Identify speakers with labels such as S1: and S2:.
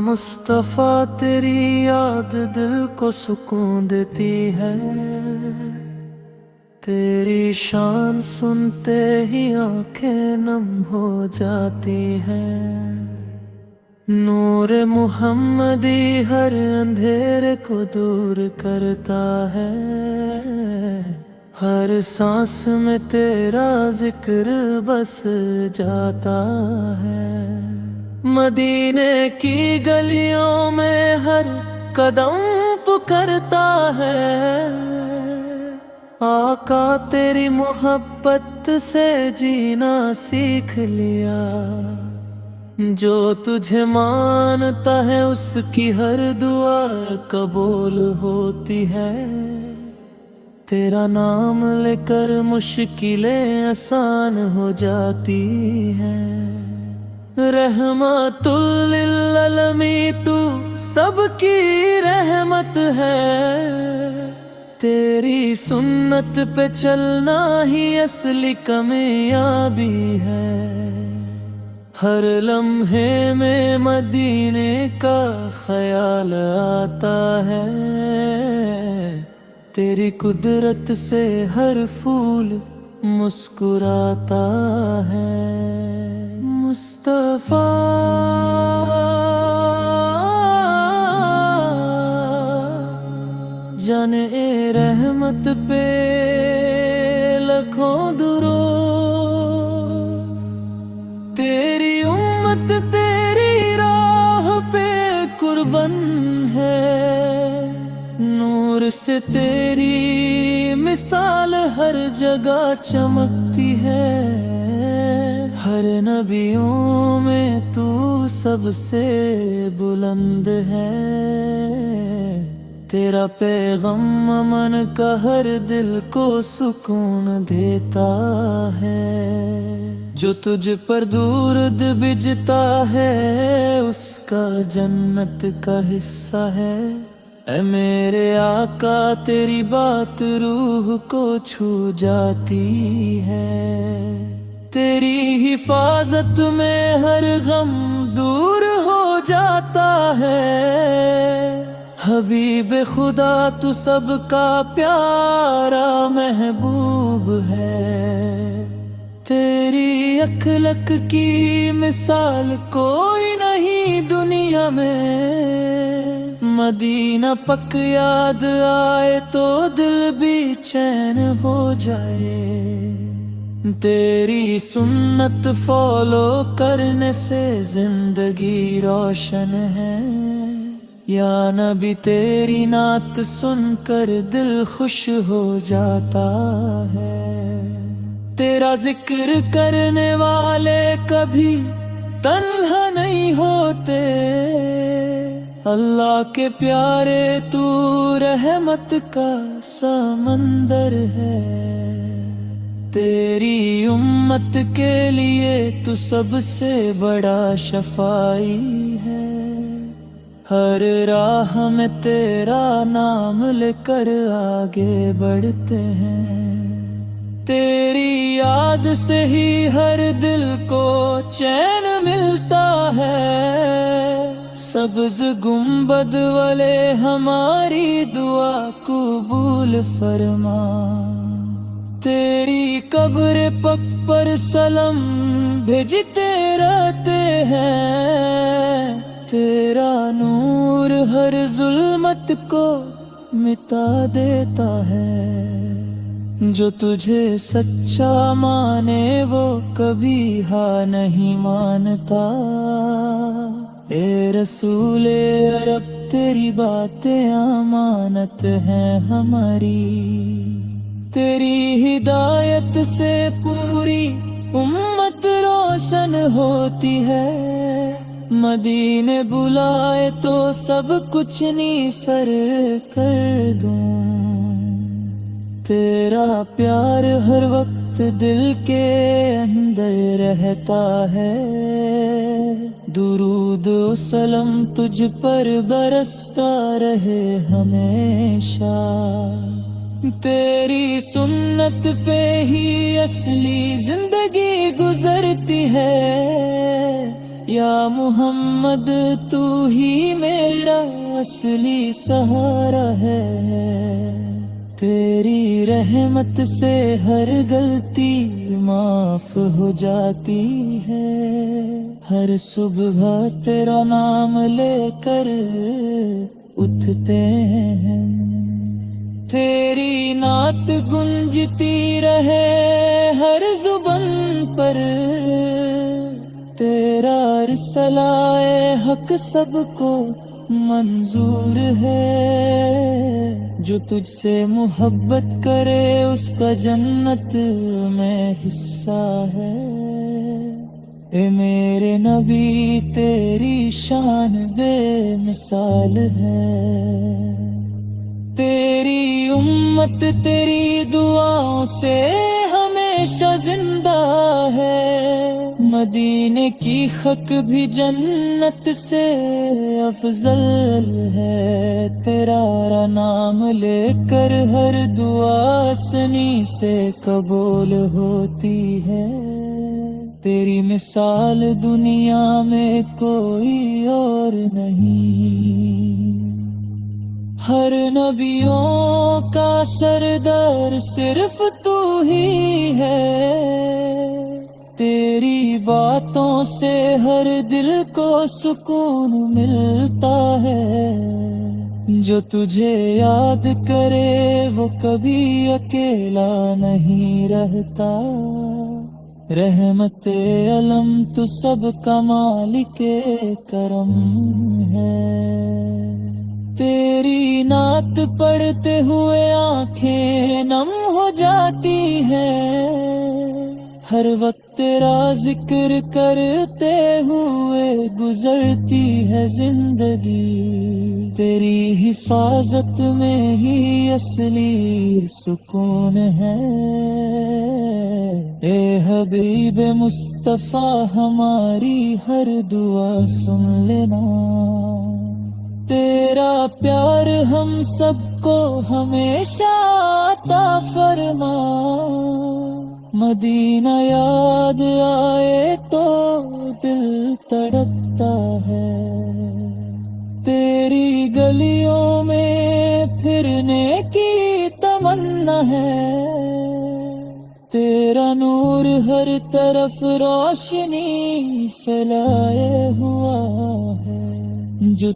S1: मुस्तफ़ा तेरी याद दिल को सुकून देती है। तेरी शान सुनते ही आंखें नम हो जाती हैं। नूर मुहम्मदी हर अंधेरे को दूर करता है। हर सांस में तेरा जिक्र बस जाता है। मदीने की गलियों में हर कदम पुकारता है। आका तेरी मोहब्बत से जीना सीख लिया। जो तुझे मानता है उसकी हर दुआ कबूल होती है। तेरा नाम लेकर मुश्किलें आसान हो जाती हैं। रहमतुल लिल आलमीन तू सबकी रहमत है। तेरी सुन्नत पे चलना ही असली कामयाबी है। हर लम्हे में मदीने का ख्याल आता है। तेरी कुदरत से हर फूल मुस्कुराता है। मुस्तफ़ा जाने ए रहमत पे लखों दुरूद। तेरी उम्मत तेरी राह पे कुर्बान है। नूर से तेरी मिसाल हर जगह चमकती है। हर नबियों में तू सबसे बुलंद है। तेरा पैगाम अमन का हर दिल को सुकून देता है। जो तुझ पर दूरद बिजता है उसका जन्नत का हिस्सा है। ऐ मेरे आका तेरी बात रूह को छू जाती है। तेरी हिफाजत में हर गम दूर हो जाता है। हबीब खुदा तू सबका प्यारा महबूब है। तेरी अखलक की मिसाल कोई नहीं दुनिया में। मदीना पक याद आए तो दिल भी चैन हो जाए। तेरी सुन्नत फॉलो करने से जिंदगी रोशन है। या नबी तेरी नात सुनकर दिल खुश हो जाता है। तेरा जिक्र करने वाले कभी तन्हा नहीं होते। अल्लाह के प्यारे तू रहमत का समंदर है। तेरी उम्मत के लिए तू सबसे बड़ा शफाई है। हर राह में तेरा नाम लेकर आगे बढ़ते हैं। तेरी याद से ही हर दिल को चैन मिलता है। सब्ज गुंबद वाले हमारी दुआ कबूल फरमा। तेरी कब्र पक पर सलाम भेजते रहते हैं। तेरा नूर हर जुल्मत को मिटा देता है। जो तुझे सच्चा माने वो कभी हाँ नहीं मानता। ए रसूले अरब तेरी बातें अमानत हैं हमारी। तेरी हिदायत से पूरी उम्मत रोशन होती है। मदीने बुलाए तो सब कुछ निसर कर दूं। तेरा प्यार हर वक्त दिल के अंदर रहता है। दुरूद व सलाम तुझ पर बरसता रहे हमेशा। तेरी सुन्नत पे ही असली जिंदगी गुजरती है। یا محمد تو ہی میرا اصلی سہارا ہے، تیری رحمت سے ہر غلطی معاف ہو جاتی ہے، ہر صبح تیرا نام لے کر اٹھتے ہیں، تیری نعت گنجتی رہے ہر زبان پر، تیرا رسالہ حق سب کو منظور ہے، جو تجھ سے محبت کرے اس کا جنت میں حصہ ہے، اے میرے نبی تیری شان بے مثال ہے، تیری امت تیری دعاؤں سے ہمیشہ زندہ ہے، مدینے کی خاک بھی جنت سے افضل ہے، تیرا نام لے کر ہر دعا آسانی سے قبول ہوتی ہے، تیری مثال دنیا میں کوئی اور نہیں، ہر نبیوں کا سردار صرف تو ہی ہے، تیری باتوں سے ہر دل کو سکون ملتا ہے، جو تجھے یاد کرے وہ کبھی اکیلا نہیں رہتا، رحمت علم تو سب کا مالک کرم ہے، تیری نعت پڑھتے ہوئے آنکھیں نم ہو جاتی ہیں، ہر وقت تیرا ذکر کرتے ہوئے گزرتی ہے زندگی، تیری حفاظت میں ہی اصلی سکون ہے، اے حبیب مصطفیٰ ہماری ہر دعا سن لینا، تیرا پیار ہم سب کو ہمیشہ عطا فرما، مدینہ یاد آئے تو دل تڑپتا ہے، تیری گلیوں میں پھرنے کی تمنا ہے، تیرا نور ہر طرف روشنی پھیلائے ہوا ہے، جو